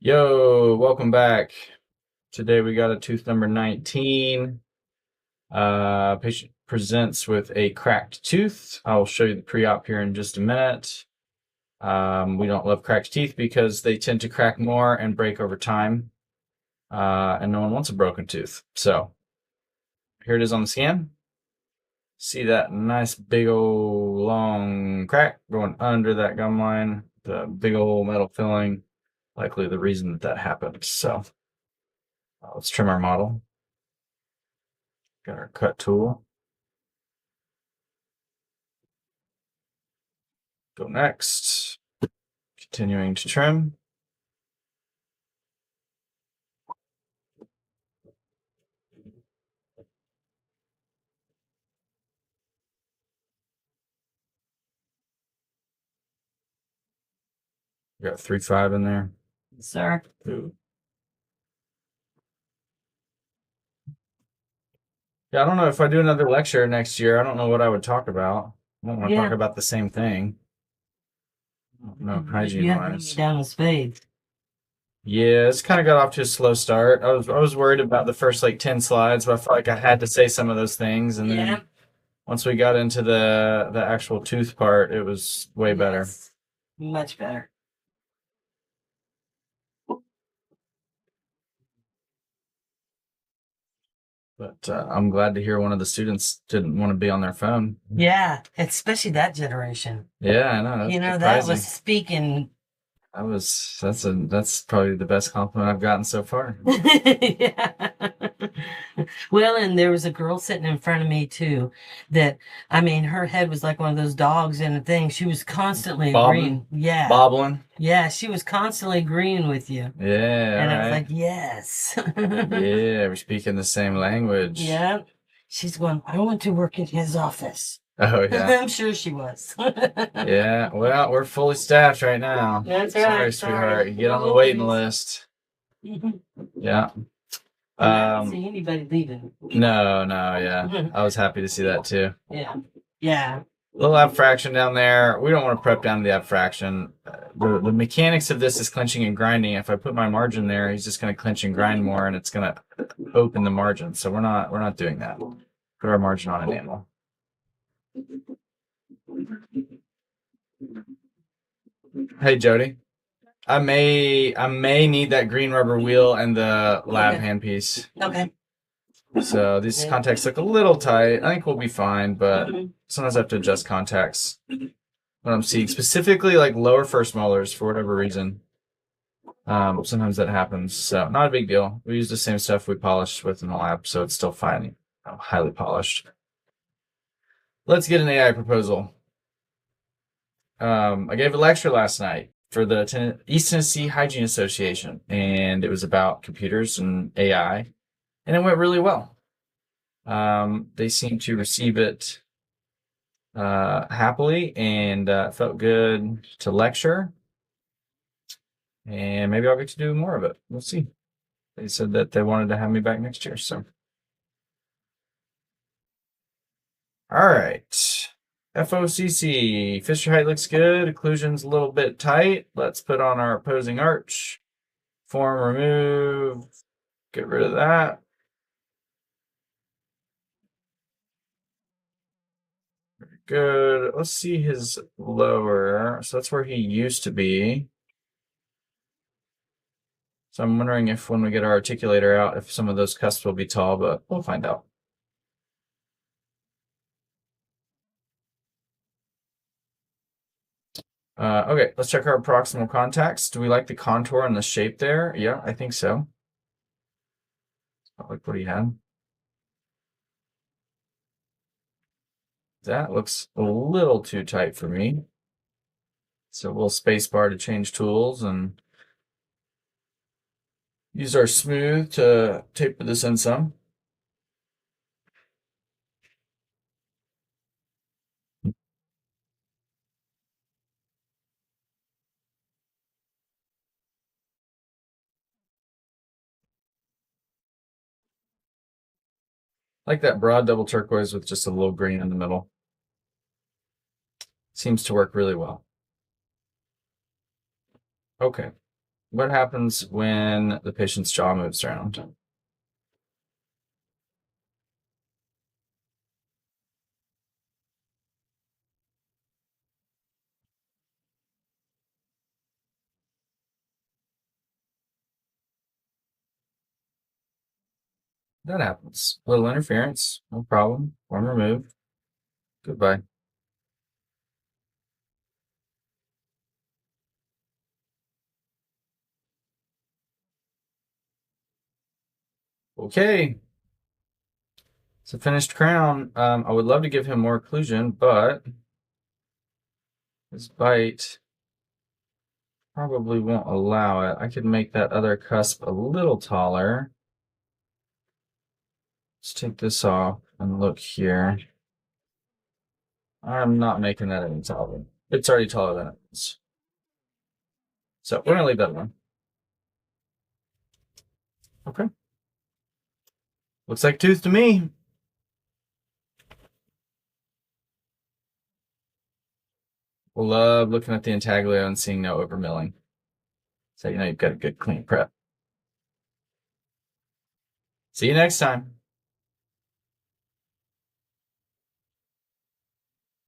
Yo, welcome back. Today we got a tooth number 19. Patient presents with a cracked tooth. I'll show you the pre-op here in just a minute. We don't love cracked teeth because they tend to crack more and break over time. And no one wants a broken tooth. So here it is on the scan. See that nice big old long crack going under that gum line, the big old metal filling, likely the reason that happened. So let's trim our model. Got our cut tool. Go next. Continuing to trim. We got 3.5 in there. Sir. Ooh. Yeah, I don't know if I do another lecture next year. I don't know what I would talk about. I don't want to talk about the same thing. No, hygiene You have to bring me wise. down the spades. Yeah, it's kind of got off to a slow start. I was worried about the first like 10 slides, but I felt like I had to say some of those things, and then once we got into the actual tooth part, it was way better. Much better. But I'm glad to hear one of the students didn't want to be on their phone. Yeah, especially that generation. Yeah, I know. You know, surprising. that was speaking. That's probably the best compliment I've gotten so far. Yeah. Well, and there was a girl sitting in front of me too that, I mean, her head was like one of those dogs in a thing. She was constantly agreeing. Yeah. Bobbling. Yeah, she was constantly agreeing with you. Yeah. And I was right. like, yes. Yeah, we're speaking the same language. Yeah. She's going, I want to work at his office. Oh, yeah. I'm sure she was. Yeah, well, we're fully staffed right now. That's Sorry, right. sweetheart. You get on the waiting list. Yeah. I didn't see anybody leaving. No, yeah. I was happy to see that too. Yeah. Yeah. Little abfraction down there. We don't want to prep down to the abfraction. The mechanics of this is clenching and grinding. If I put my margin there, he's just going to clench and grind more, and it's going to open the margin. So we're not doing that. Put our margin on enamel. Hey Jody, I may need that green rubber wheel and the lab handpiece. Okay. So these contacts look a little tight. I think we'll be fine, but sometimes I have to adjust contacts when I'm seeing specifically like lower first molars for whatever reason. Sometimes that happens, so not a big deal. We use the same stuff we polished with in the lab, so it's still fine, highly polished. Let's get an AI proposal. I gave a lecture last night for the East Tennessee Hygiene Association, and it was about computers and AI, and it went really well. They seemed to receive it happily, and felt good to lecture. And maybe I'll get to do more of it. We'll see. They said that they wanted to have me back next year, so. All right. FOCC, fissure height looks good. Occlusion's a little bit tight. Let's put on our opposing arch. Form remove. Get rid of that. Very good. Let's see his lower. So that's where he used to be. So I'm wondering if when we get our articulator out, if some of those cusps will be tall, but we'll find out. Okay, let's check our proximal contacts. Do we like the contour and the shape there? Yeah, I think so. Like what he had. That looks a little too tight for me. So we'll space bar to change tools and use our smooth to taper this in some. Like that broad double turquoise with just a little green in the middle. Seems to work really well. Okay. what happens when the patient's jaw moves around? That happens. Little interference, no problem. One removed. Goodbye. Okay. It's a finished crown. I would love to give him more occlusion, but his bite probably won't allow it. I could make that other cusp a little taller. Let's take this off and look here. I'm not making that any taller. It's already taller than it is. So we're gonna leave that alone. Okay. Looks like tooth to me. Love looking at the intaglio and seeing no overmilling. So you know you've got a good clean prep. See you next time.